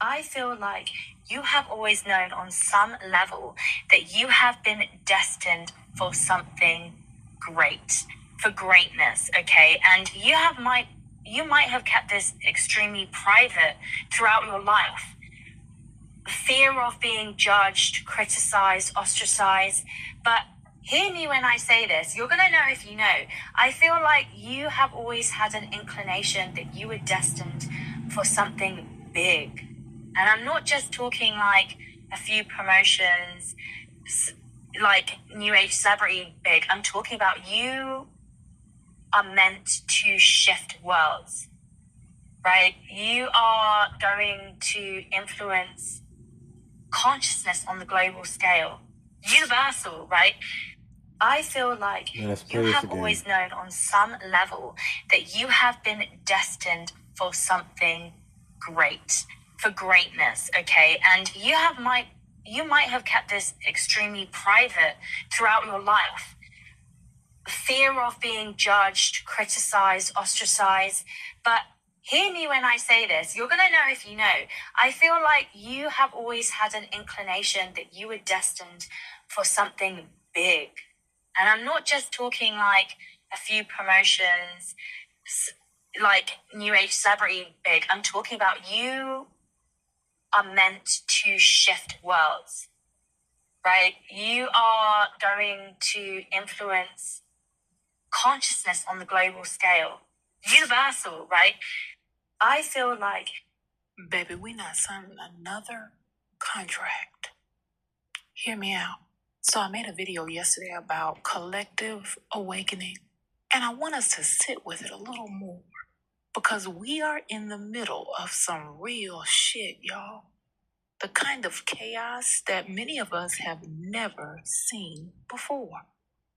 I feel like you have always known on some level that you have been destined for something great, for greatness, okay? And you might have kept this extremely private throughout your life. Fear of being judged, criticized, ostracized. But hear me when I say this. You're going to know if you know. I feel like you have always had an inclination that you were destined for something big. And I'm not just talking like a few promotions, like new age celebrity big. I'm talking about you are meant to shift worlds, right? You are going to influence consciousness on the global scale, universal, right? I feel like you have always known on some level that you have been destined for something great, for greatness, okay? And you might have kept this extremely private throughout your life. Fear of being judged, criticized, ostracized. But hear me when I say this. You're going to know if you know. I feel like you have always had an inclination that you were destined for something big. And I'm not just talking like a few promotions, like new age celebrity big. I'm talking about you are meant to shift worlds, right? You are going to influence consciousness on the global scale, universal, right? I feel like, baby, we're not signing another contract. Hear me out. So I made a video yesterday about collective awakening, and I want us to sit with it a little more because we are in the middle of some real shit, y'all. The kind of chaos that many of us have never seen before.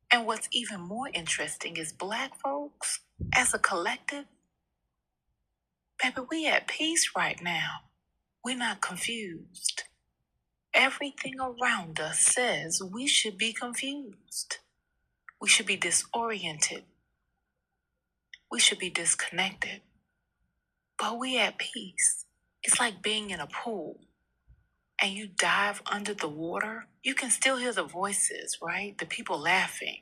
And what's even more interesting is Black folks, as a collective, baby, we at peace right now. We're not confused. Everything around us says we should be confused. We should be disoriented. We should be disconnected. But we at peace. It's like being in a pool and you dive under the water. You can still hear the voices, right? The people laughing,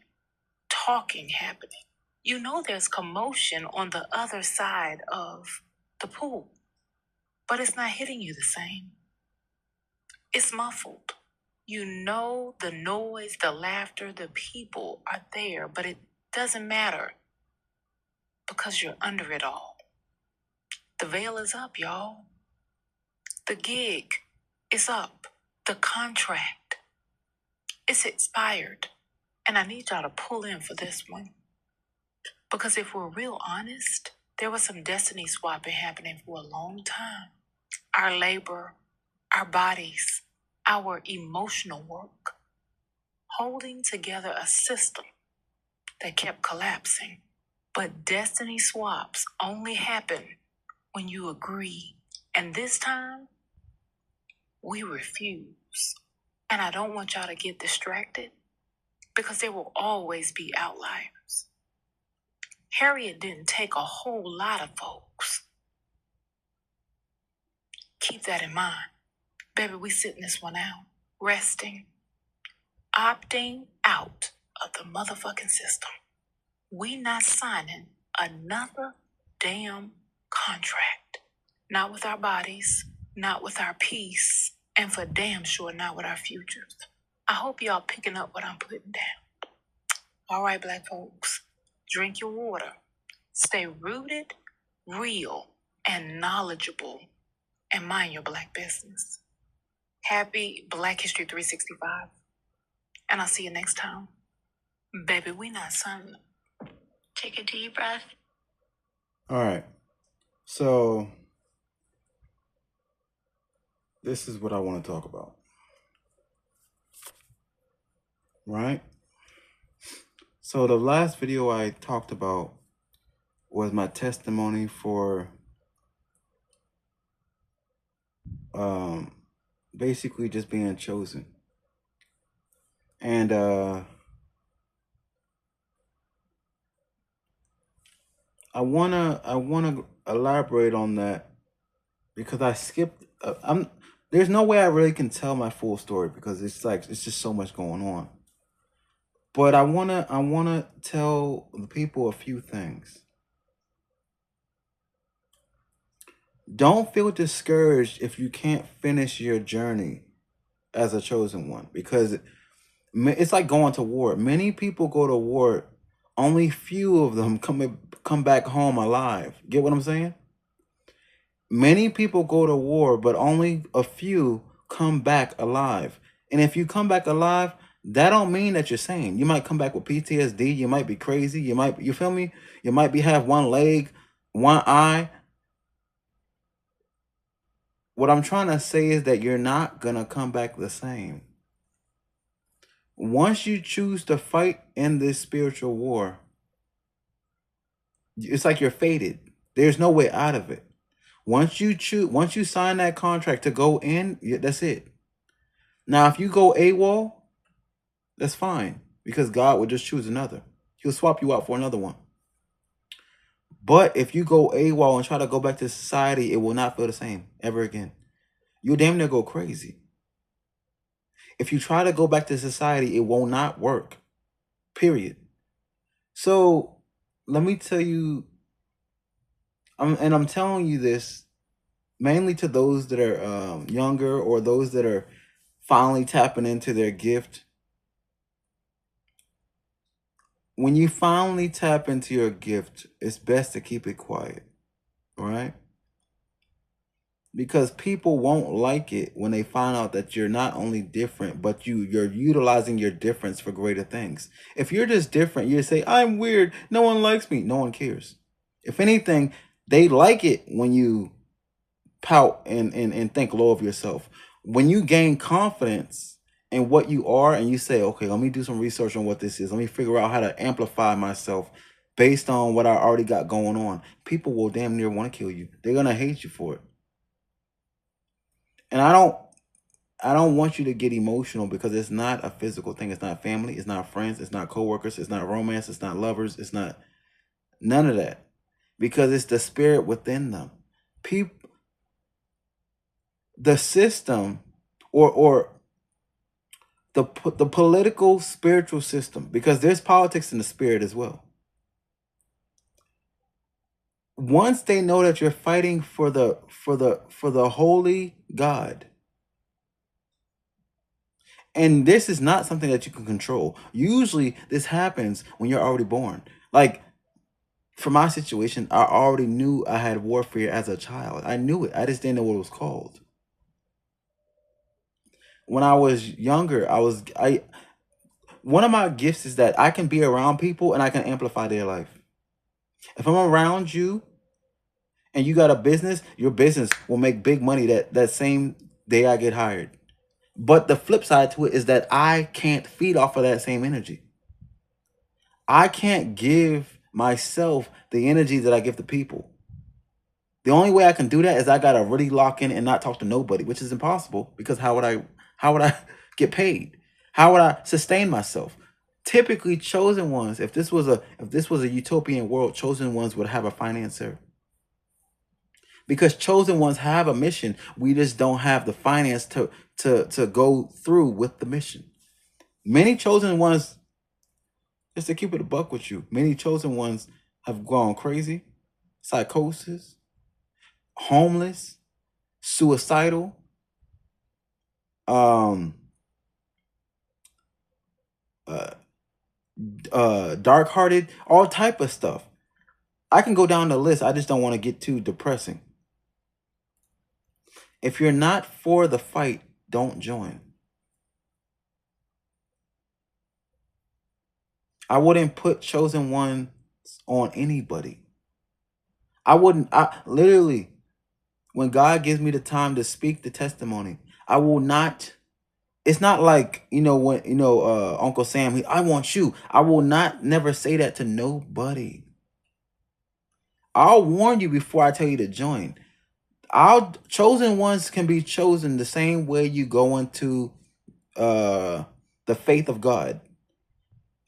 talking happening. You know there's commotion on the other side of the pool, but it's not hitting you the same. It's muffled. You know the noise, the laughter, the people are there, but it doesn't matter because you're under it all. The veil is up, y'all. The gig is up. The contract, it's expired. And I need y'all to pull in for this one. Because if we're real honest, there was some destiny swapping happening for a long time. Our labor, our bodies, our emotional work, holding together a system that kept collapsing. But destiny swaps only happen when you agree. And this time, we refuse. And I don't want y'all to get distracted because there will always be outliers. Harriet didn't take a whole lot of folks. Keep that in mind. Baby, we sitting this one out, resting, opting out of the motherfucking system. We not signing another damn contract. Not with our bodies, not with our peace, and for damn sure not with our futures. I hope y'all picking up what I'm putting down. All right, Black folks, drink your water. Stay rooted, real, and knowledgeable, and mind your Black business. Happy Black History 365. And I'll see you next time. Baby, we not signing. Take a deep breath. All right. So this is what I want to talk about. Right? So the last video I talked about was my testimony for basically just being chosen. And I wanna elaborate on that because I skipped. There's no way I really can tell my full story because it's just so much going on. But I wanna tell the people a few things. Don't feel discouraged if you can't finish your journey as a chosen one, because it's like going to war. Many people go to war, only few of them come back home alive. Get what I'm saying? Many people go to war, but only a few come back alive. And if you come back alive, that don't mean that you're sane. You might come back with PTSD. You might be crazy. You feel me? You might be have one leg, one eye. What I'm trying to say is that you're not gonna come back the same. Once you choose to fight in this spiritual war, it's like you're fated. There's no way out of it. Once you sign that contract to go in, that's it. Now, if you go AWOL, that's fine because God will just choose another. He'll swap you out for another one. But if you go AWOL and try to go back to society, it will not feel the same ever again. You'll damn near go crazy. If you try to go back to society, it will not work. Period. So let me tell you, I'm telling you this mainly to those that are younger or those that are finally tapping into their gift. When you finally tap into your gift, it's best to keep it quiet, right? Because people won't like it when they find out that you're not only different, but you're utilizing your difference for greater things. If you're just different, you say, I'm weird, no one likes me, no one cares. If anything, they like it when you pout and think low of yourself. When you gain confidence in what you are and you say, okay, let me do some research on what this is. Let me figure out how to amplify myself based on what I already got going on. People will damn near want to kill you. They're going to hate you for it. And I don't want you to get emotional because it's not a physical thing. It's not family. It's not friends. It's not coworkers. It's not romance. It's not lovers. It's not none of that because it's the spirit within them. People, the system or the political spiritual system, because there's politics in the spirit as well. Once they know that you're fighting for the holy God, and this is not something that you can control. Usually this happens when you're already born. Like for my situation, I already knew I had warfare as a child. I knew it. I just didn't know what it was called. When I was younger, I one of my gifts is that I can be around people and I can amplify their life. If I'm around you and you got a business, your business will make big money that same day I get hired. But the flip side to it is that I can't feed off of that same energy. I can't give myself the energy that I give to people. The only way I can do that is I gotta really lock in and not talk to nobody, which is impossible because how would I get paid? How would I sustain myself? Typically chosen ones, if this was a utopian world, chosen ones would have a financier. Because chosen ones have a mission. We just don't have the finance to go through with the mission. Many chosen ones, just to keep it a buck with you, many chosen ones have gone crazy, psychosis, homeless, suicidal, um, uh, dark-hearted, all type of stuff. I can go down the list. I just don't want to get too depressing. If you're not for the fight, don't join. I wouldn't put chosen ones on anybody. I literally, when God gives me the time to speak the testimony, I will not. It's not like, when, Uncle Sam, I want you. I will not never say that to nobody. I'll warn you before I tell you to join. Chosen ones can be chosen the same way you go into the faith of God.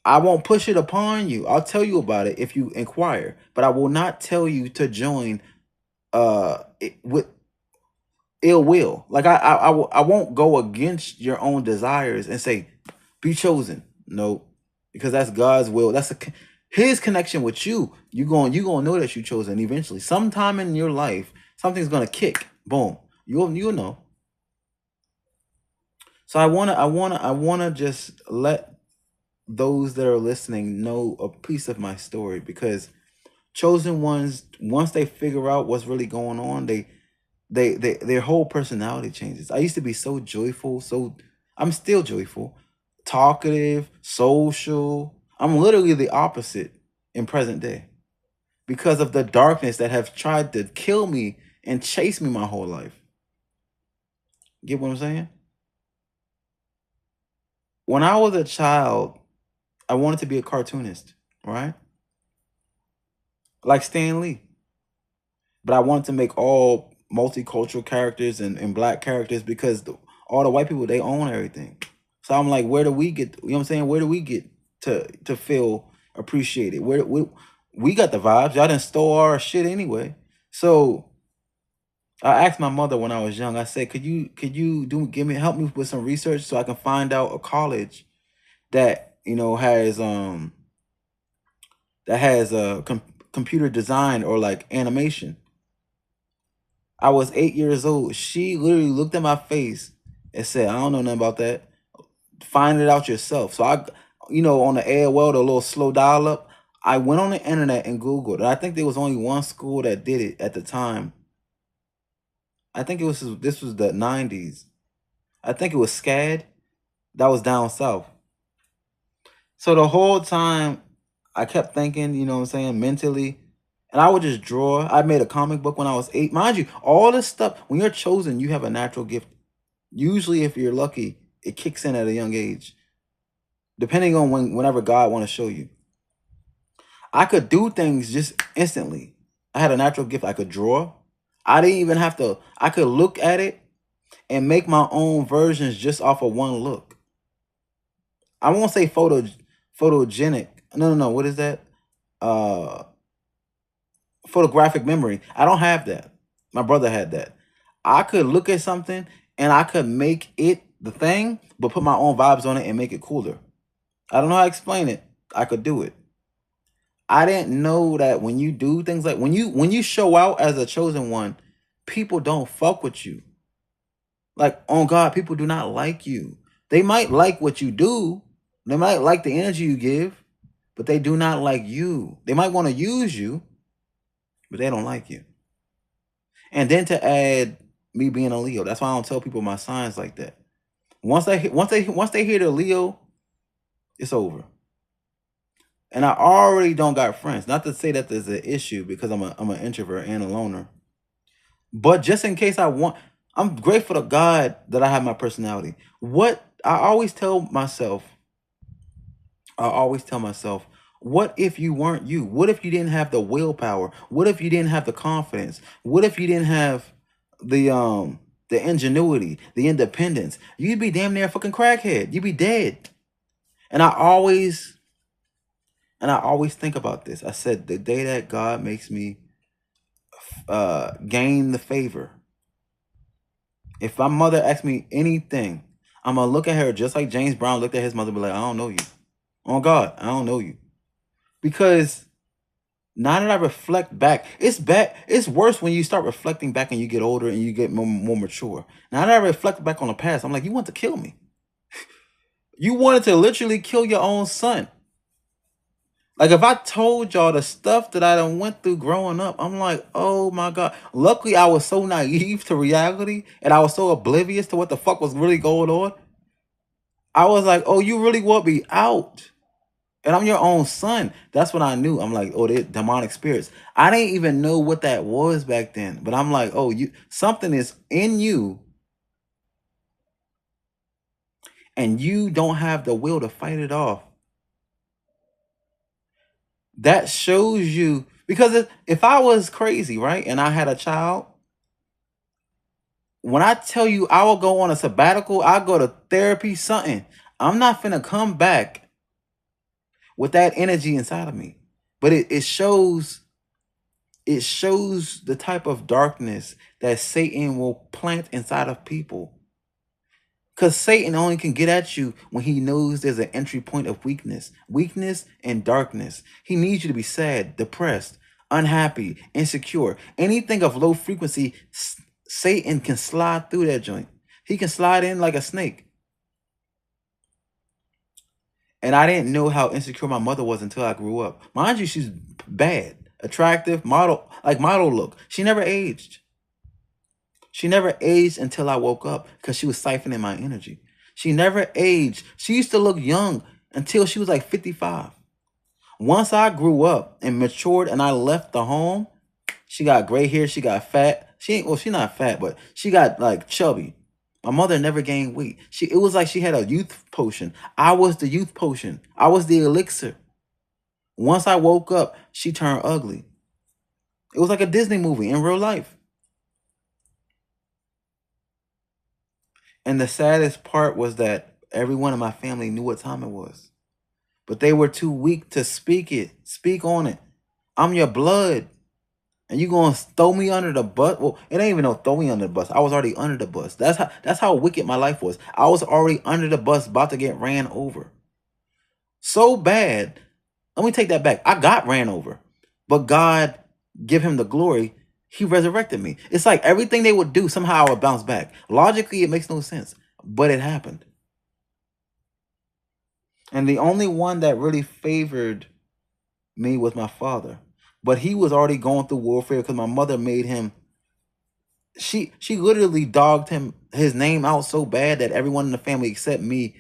I won't push it upon you. I'll tell you about it if you inquire, but I will not tell you to join with ill will. Like I won't go against your own desires and say, be chosen. No, because that's God's will. That's his connection with you. You gonna know that you chosen eventually. Sometime in your life, something's gonna kick. Boom. You'll know. So I wanna just let those that are listening know a piece of my story, because chosen ones, once they figure out what's really going on, they their whole personality changes. I used to be so joyful, so I'm still joyful, talkative, social. I'm literally the opposite in present day because of the darkness that have tried to kill me and chase me my whole life. Get what I'm saying? When I was a child, I wanted to be a cartoonist, right? Like Stan Lee. But I wanted to make all multicultural characters and black characters because all the white people, they own everything. So I'm like, where do we get? You know what I'm saying? Where do we get to feel appreciated? Where we got the vibes? Y'all didn't stole our shit anyway. So I asked my mother when I was young. I said, could you do give me help me with some research so I can find out a college that has a computer design or like animation. I was 8 years old. She literally looked at my face and said, I don't know nothing about that. Find it out yourself. So on the AOL, the little slow dial up, I went on the internet and Googled. And I think there was only one school that did it at the time. I think this was the 90s. I think it was SCAD. That was down south. So the whole time I kept thinking, you know what I'm saying, mentally, and I would just draw. I made a comic book when I was 8. Mind you, all this stuff, when you're chosen, you have a natural gift. Usually, if you're lucky, it kicks in at a young age, depending on whenever God want to show you. I could do things just instantly. I had a natural gift. I could draw. I didn't even have to. I could look at it and make my own versions just off of one look. I won't say photogenic. No, no, no. What is that? Uh, Photographic memory. I don't have that. My brother had that. I could look at something and I could make it the thing, but put my own vibes on it and make it cooler. I don't know how to explain it. I could do it. I didn't know that when you do things like when you show out as a chosen one, people don't fuck with you. Like on God, people do not like you. They might like what you do. They might like the energy you give, but they do not like you. They might want to use you, but they don't like you. And then to add me being a Leo, that's why I don't tell people my signs like that. Once they hear the Leo, it's over. And I already don't got friends. Not to say that there's an issue because I'm an introvert and a loner. But just in case I'm grateful to God that I have my personality. I always tell myself, what if you weren't you? What if you didn't have the willpower? What if you didn't have the confidence? What if you didn't have the ingenuity, the independence? You'd be damn near a fucking crackhead. You'd be dead. And I always think about this. I said the day that God makes me gain the favor. If my mother asks me anything, I'm gonna look at her just like James Brown looked at his mother and be like, I don't know you. Oh God, I don't know you. Because now that I reflect back, it's bad. It's worse when you start reflecting back and you get older and you get more mature. Now that I reflect back on the past, I'm like, you want to kill me. You wanted to literally kill your own son. Like if I told y'all the stuff that I done went through growing up, I'm like, oh my God. Luckily, I was so naive to reality and I was so oblivious to what the fuck was really going on. I was like, oh, you really want me out? And I'm your own son. That's when I knew. I'm like, oh, they're demonic spirits. I didn't even know what that was back then. But I'm like, oh, something is in you and you don't have the will to fight it off. That shows you, because if I was crazy, right, and I had a child, when I tell you I will go on a sabbatical, I'll go to therapy, something. I'm not finna come back with that energy inside of me. But it shows it shows the type of darkness that Satan will plant inside of people. Because Satan only can get at you when he knows there's an entry point of weakness and darkness. He needs you to be sad, depressed, unhappy, insecure. Anything of low frequency, Satan can slide through that joint. He can slide in like a snake. And I didn't know how insecure my mother was until I grew up. Mind you, she's bad, attractive, model, like model look. She never aged. She never aged until I woke up because she was siphoning my energy. She never aged. She used to look young until she was like 55. Once I grew up and matured and I left the home, she got gray hair, she got fat. She ain't, well, she's not fat, but she got like chubby. My mother never gained weight. It was like she had a youth potion. I was the youth potion. I was the elixir. Once I woke up, she turned ugly. It was like a Disney movie in real life. And the saddest part was that everyone in my family knew what time it was. But they were too weak to speak on it. I'm your blood. And you gonna throw me under the bus? Well, it ain't even no throw me under the bus. I was already under the bus. That's how wicked my life was. I was already under the bus, about to get ran over. So bad. Let me take that back. I got ran over. But God, give him the glory, he resurrected me. It's like everything they would do, somehow I would bounce back. Logically, it makes no sense. But it happened. And the only one that really favored me was my father. But he was already going through warfare because my mother made him. She literally dogged his name out so bad that everyone in the family except me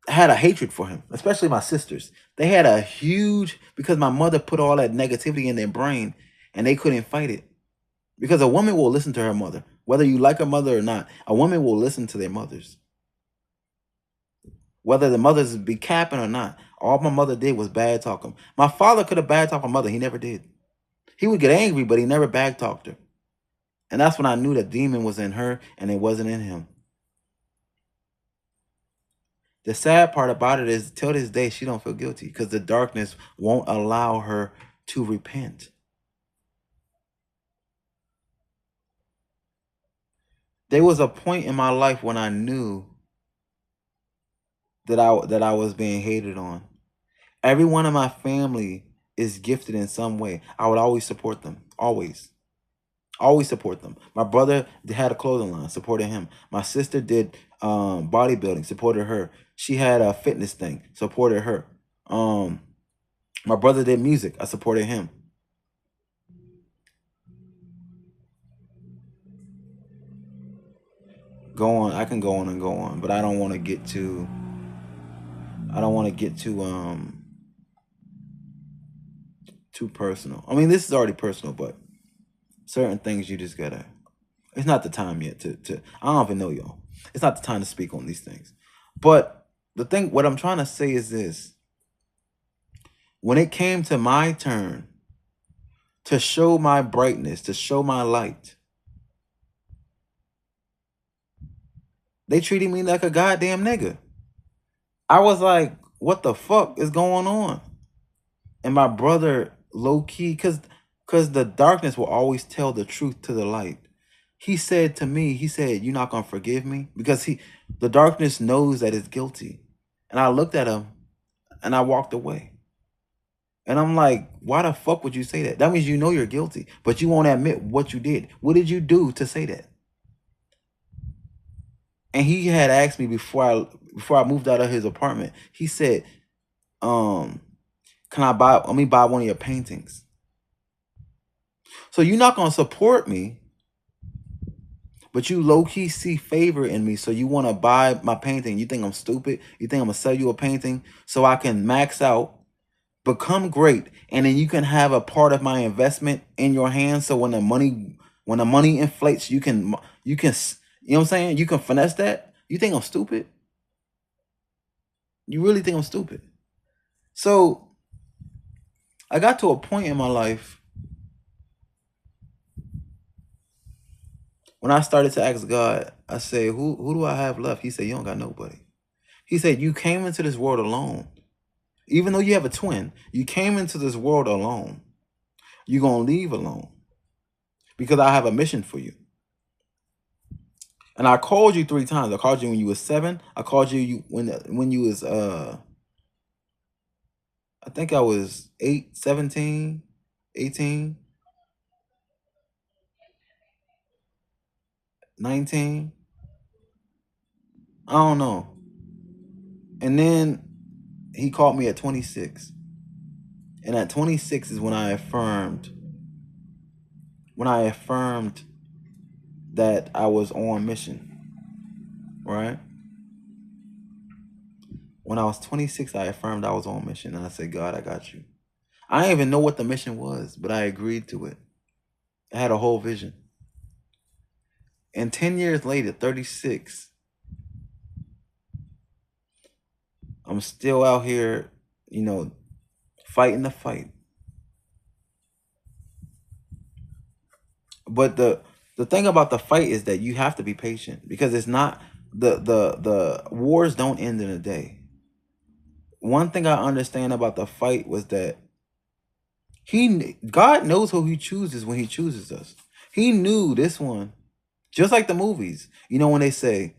had a hatred for him, especially my sisters. They had a huge, because my mother put all that negativity in their brain and they couldn't fight it. Because a woman will listen to her mother. Whether you like her mother or not, a woman will listen to their mothers. Whether the mothers be capping or not. All my mother did was bad talk him. My father could have bad talked my mother. He never did. He would get angry, but he never bad talked her. And that's when I knew the demon was in her and it wasn't in him. The sad part about it is, till this day, she don't feel guilty because the darkness won't allow her to repent. There was a point in my life when I knew that I was being hated on. Everyone in my family is gifted in some way. I would always support them. Always support them. My brother had a clothing line, supported him. My sister did bodybuilding, supported her. She had a fitness thing, supported her. My brother did music, I supported him. Go on, I can go on and go on, but I don't want to get too too personal. I mean, this is already personal, but certain things you just gotta. It's not the time yet to. I don't even know y'all. It's not the time to speak on these things. But what I'm trying to say is this: when it came to my turn to show my brightness, to show my light, they treated me like a goddamn nigga. I was like, what the fuck is going on? And my brother, low key, cause the darkness will always tell the truth to the light. He said to me, he said, "You're not gonna forgive me?" Because the darkness knows that it's guilty. And I looked at him and I walked away. And I'm like, why the fuck would you say that? That means you know you're guilty, but you won't admit what you did. What did you do to say that? And he had asked me before I moved out of his apartment. He said, let me buy one of your paintings. So you're not gonna support me, but you low-key see favor in me. So you want to buy my painting. You think I'm stupid? You think I'm gonna sell you a painting so I can max out, become great, and then you can have a part of my investment in your hands. So when the money inflates, you can, you know what I'm saying? You can finesse that. You think I'm stupid? You really think I'm stupid? So I got to a point in my life when I started to ask God, I said, who do I have left? He said, you don't got nobody. He said, you came into this world alone. Even though you have a twin, you came into this world alone. You're gonna leave alone because I have a mission for you. And I called you 3 times. I called you when you was 7. I called you when you was I think I was 8, 17, 18, 19. I don't know. And then he called me at 26. And at 26 is when I affirmed that I was on mission, right? When I was 26, I affirmed I was on mission, and I said, God, I got you. I didn't even know what the mission was, but I agreed to it. I had a whole vision. And 10 years later, 36, I'm still out here, fighting the fight. But the thing about the fight is that you have to be patient because it's not the wars don't end in a day. One thing I understand about the fight was that God knows who he chooses when he chooses us. He knew this one, just like the movies. When they say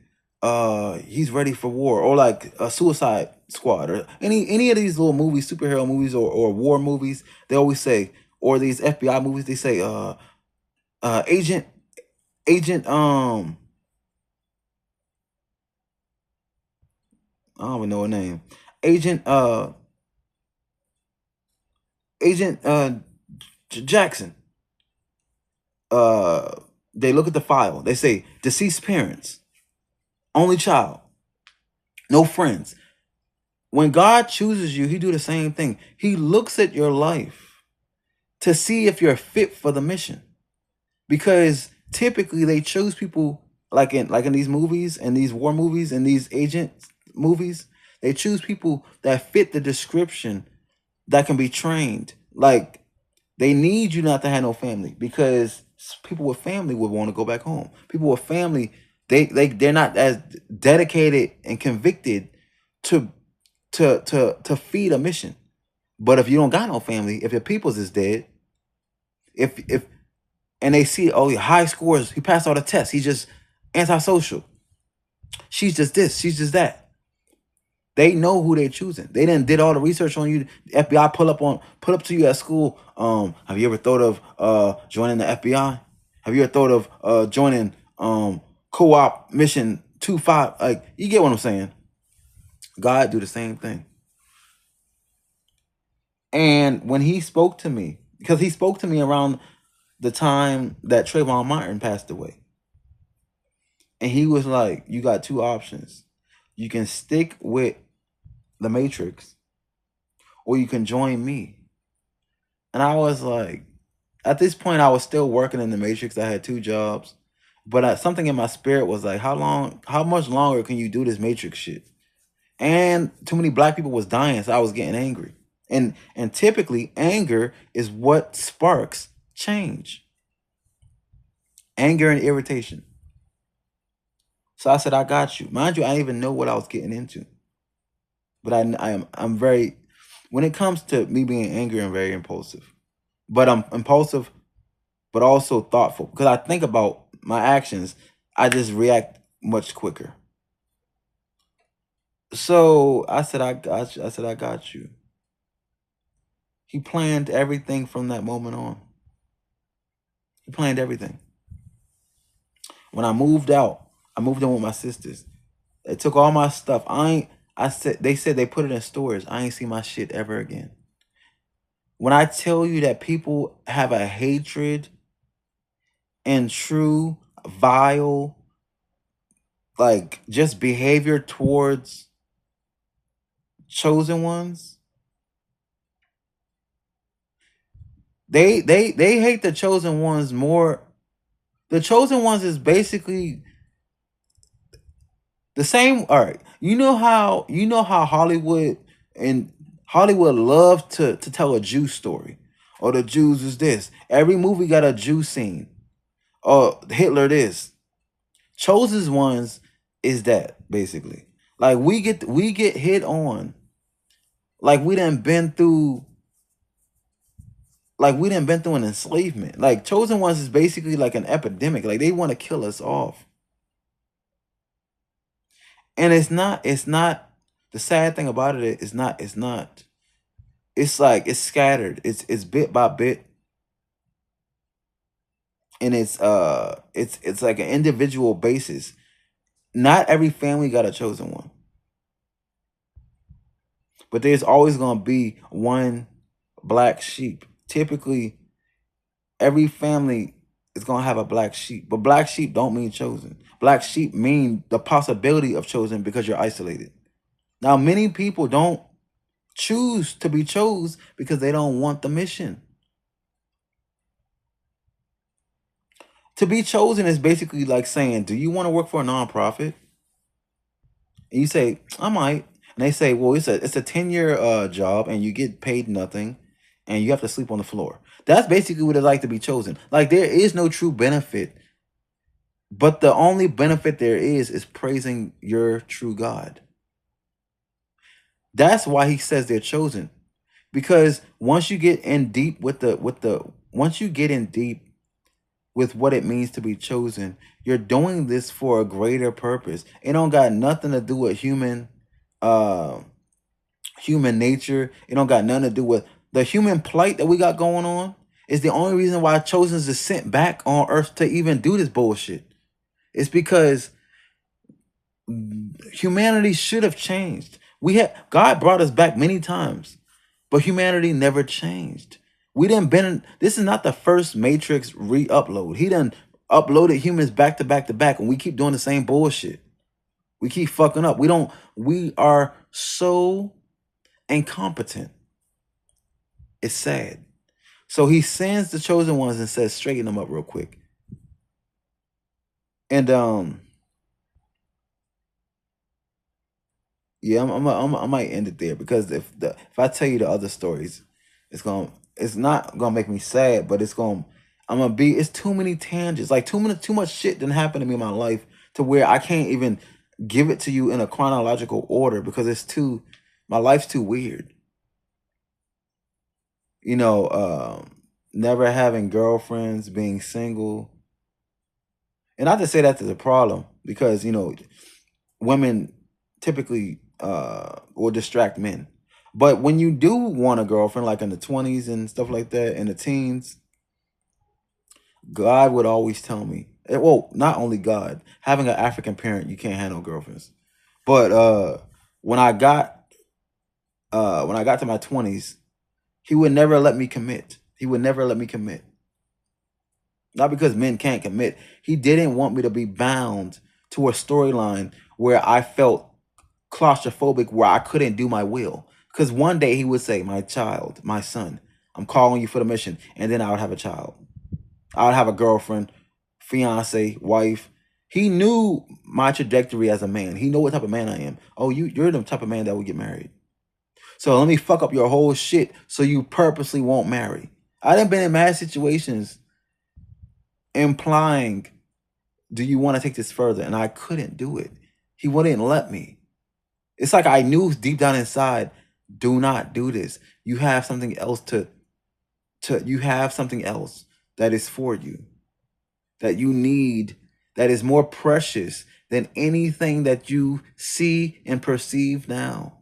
he's ready for war, or like a Suicide Squad, or any of these little movies, superhero movies, or war movies, they always say, or these FBI movies, they say agent I don't even know her name. Agent Agent Jackson. Uh they look at the file. They say deceased parents, only child, no friends. When God chooses you, he do the same thing. He looks at your life to see if you're fit for the mission. Because typically they choose people like in these movies and these war movies and these agent movies, they choose people that fit the description that can be trained. Like they need you not to have no family because people with family would want to go back home. People with family, they're not as dedicated and convicted to feed a mission. But if you don't got no family, if your people's is dead, if and they see, oh, high scores, he passed all the tests, he's just antisocial. She's just this, she's just that. They know who they're choosing. They didn't did all the research on you. The FBI pull up to you at school. Have you ever thought of joining the FBI? Have you ever thought of joining co-op mission 25? Like, you get what I'm saying? God do the same thing. And when he spoke to me, because he spoke to me around the time that Trayvon Martin passed away. And he was like, you got 2 options. You can stick with the Matrix or you can join me. And I was like, at this point, I was still working in the Matrix. I had 2 jobs. But something in my spirit was like, how much longer can you do this Matrix shit? And too many black people was dying, so I was getting angry. And typically, anger is what sparks change. Anger and irritation. So I said, I got you. Mind you, I didn't even know what I was getting into. But I'm very, when it comes to me being angry, I'm very impulsive. But I'm impulsive, but also thoughtful. Because I think about my actions, I just react much quicker. So I said, I got you. I said, I got you. He planned everything from that moment on. He planned everything. When I moved out, I moved in with my sisters. They took all my stuff. They said they put it in storage. I ain't see my shit ever again. When I tell you that people have a hatred and true, vile, like just behavior towards chosen ones, they hate the chosen ones more. The chosen ones is basically the same. All right, you know how Hollywood love to tell a Jew story. Or the Jews is this. Every movie got a Jew scene. Or Hitler this. Chosen ones is that basically. Like we get hit on. Like we done been through Like we didn't been through an enslavement. Like chosen ones is basically like an epidemic. Like they want to kill us off. And it's not the sad thing about it is not it's not it's like it's scattered. It's bit by bit, and it's like an individual basis. Not every family got a chosen one, but there's always gonna be one black sheep. Typically, every family is gonna have a black sheep, but black sheep don't mean chosen. Black sheep mean the possibility of chosen because you're isolated. Now, many people don't choose to be chose because they don't want the mission. To be chosen is basically like saying, "Do you want to work for a nonprofit?" And you say, "I might." And they say, "Well, it's a 10-year job, and you get paid nothing, and you have to sleep on the floor." That's basically what it's like to be chosen. Like there is no true benefit, but the only benefit there is praising your true God. That's why he says they're chosen, because once you get in deep with the once you get in deep with what it means to be chosen, you're doing this for a greater purpose. It don't got nothing to do with uh human nature. It don't got nothing to do with the human plight that we got going on. Is the only reason why chosen is sent back on earth to even do this bullshit. It's because humanity should have changed. We had God brought us back many times, but humanity never changed. We didn't been. This is not the first Matrix re-upload. He done uploaded humans back to back to back, and we keep doing the same bullshit. We keep fucking up. We don't. We are so incompetent. It's sad. So he sends the chosen ones and says, straighten them up real quick. And yeah, I might end it there because if I tell you the other stories, it's not gonna make me sad, but it's too many tangents, like too much shit didn't happen to me in my life to where I can't even give it to you in a chronological order because my life's too weird. You know, never having girlfriends, being single, and not to say that there's a problem because women typically will distract men. But when you do want a girlfriend, like in the 20s and stuff like that, in the teens, God would always tell me, well, not only God, having an African parent, you can't handle girlfriends. But when I got to my 20s, he would never let me commit. He would never let me commit. Not because men can't commit. He didn't want me to be bound to a storyline where I felt claustrophobic, where I couldn't do my will. Because one day he would say, my child, my son, I'm calling you for the mission. And then I would have a child. I would have a girlfriend, fiance, wife. He knew my trajectory as a man. He knew what type of man I am. Oh, you're the type of man that will get married. So let me fuck up your whole shit so you purposely won't marry. I done been in mad situations implying, do you want to take this further? And I couldn't do it. He wouldn't let me. It's like I knew deep down inside, do not do this. You have something else you have something else that is for you, that you need, that is more precious than anything that you see and perceive now.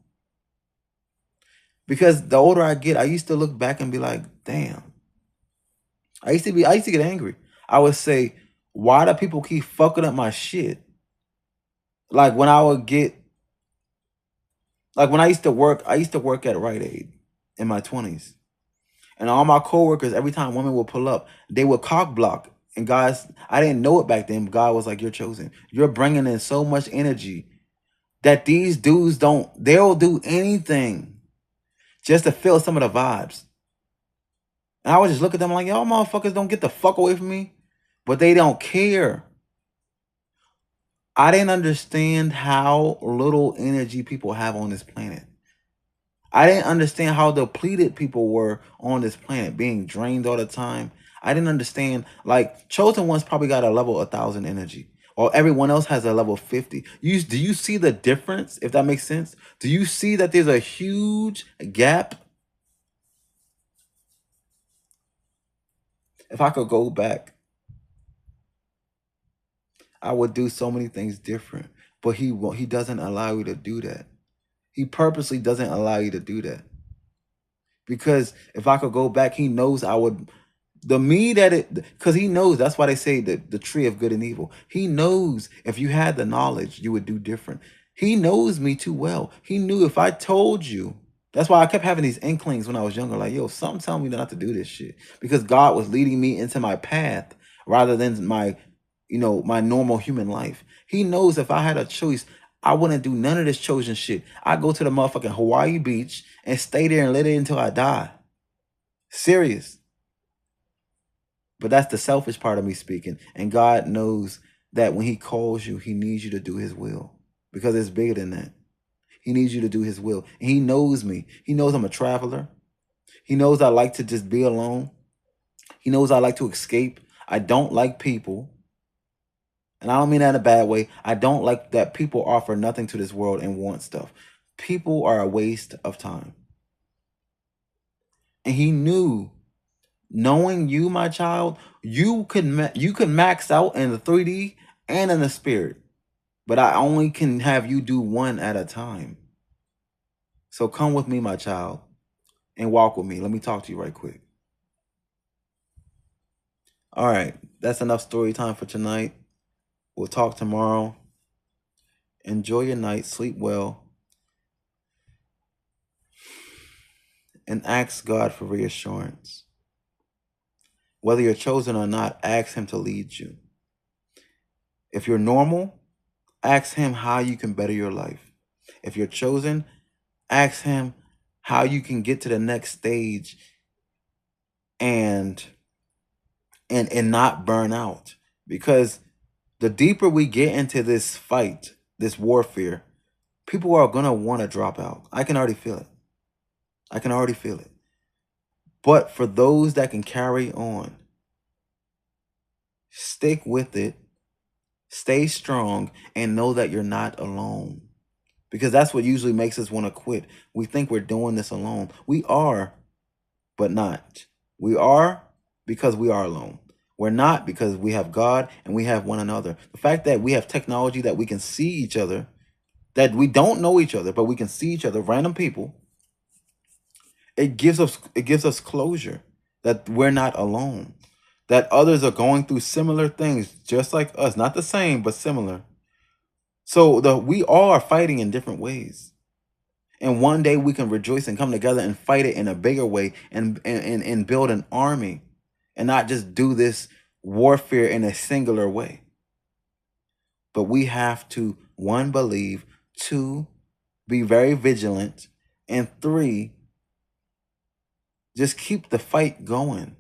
Because the older I get, I used to look back and be like, damn. I used to get angry. I would say, why do people keep fucking up my shit? Like when I would get like when I used to work at Rite Aid in my 20s. And all my coworkers, every time women would pull up, they would cock block. And guys, I didn't know it back then, but God was like, you're chosen. You're bringing in so much energy that these dudes they'll do anything just to feel some of the vibes. And I would just look at them like, y'all motherfuckers don't get the fuck away from me. But they don't care. I didn't understand how little energy people have on this planet. I didn't understand how depleted people were on this planet, being drained all the time. I didn't understand, like, chosen ones probably got a level 1,000 energy, or everyone else has a level 50. Do you see the difference, if that makes sense? Do you see that there's a huge gap? If I could go back, I would do so many things different. But he doesn't allow you to do that. He purposely doesn't allow you to do that. Because if I could go back, he knows I would the me that it because he knows that's why they say the tree of good and evil. He knows if you had the knowledge, you would do different. He knows me too well. He knew if I told you, that's why I kept having these inklings when I was younger, like, yo, something telling me not to do this shit. Because God was leading me into my path rather than my, my normal human life. He knows if I had a choice, I wouldn't do none of this chosen shit. I go to the motherfucking Hawaii beach and stay there and let it until I die. Serious. But that's the selfish part of me speaking. And God knows that when he calls you, he needs you to do his will. Because it's bigger than that. He needs you to do his will. And he knows me. He knows I'm a traveler. He knows I like to just be alone. He knows I like to escape. I don't like people. And I don't mean that in a bad way. I don't like that people offer nothing to this world and want stuff. People are a waste of time. And he knew, knowing you, my child, you could max out in the 3D and in the spirit. But I only can have you do one at a time. So come with me, my child, and walk with me. Let me talk to you right quick. All right, that's enough story time for tonight. We'll talk tomorrow. Enjoy your night. Sleep well. And ask God for reassurance. Whether you're chosen or not, ask him to lead you. If you're normal, ask him how you can better your life. If you're chosen, ask him how you can get to the next stage and not burn out. Because the deeper we get into this fight, this warfare, people are going to want to drop out. I can already feel it. I can already feel it. But for those that can carry on, stick with it, stay strong, and know that you're not alone. Because that's what usually makes us want to quit. We think we're doing this alone. We are, but not. We are because we are alone. We're not because we have God and we have one another. The fact that we have technology that we can see each other, that we don't know each other, but we can see each other, random people, it gives us closure that we're not alone. That others are going through similar things just like us, not the same, but similar. So we all are fighting in different ways. And one day we can rejoice and come together and fight it in a bigger way and build an army and not just do this warfare in a singular way. But we have to, 1, believe, 2, be very vigilant, and 3, just keep the fight going.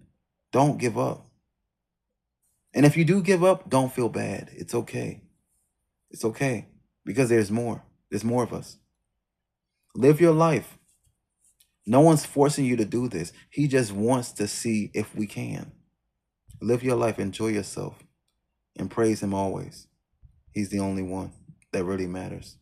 Don't give up. And if you do give up, don't feel bad. It's okay. It's okay because there's more. There's more of us. Live your life. No one's forcing you to do this. He just wants to see if we can. Live your life. Enjoy yourself. And praise him always. He's the only one that really matters.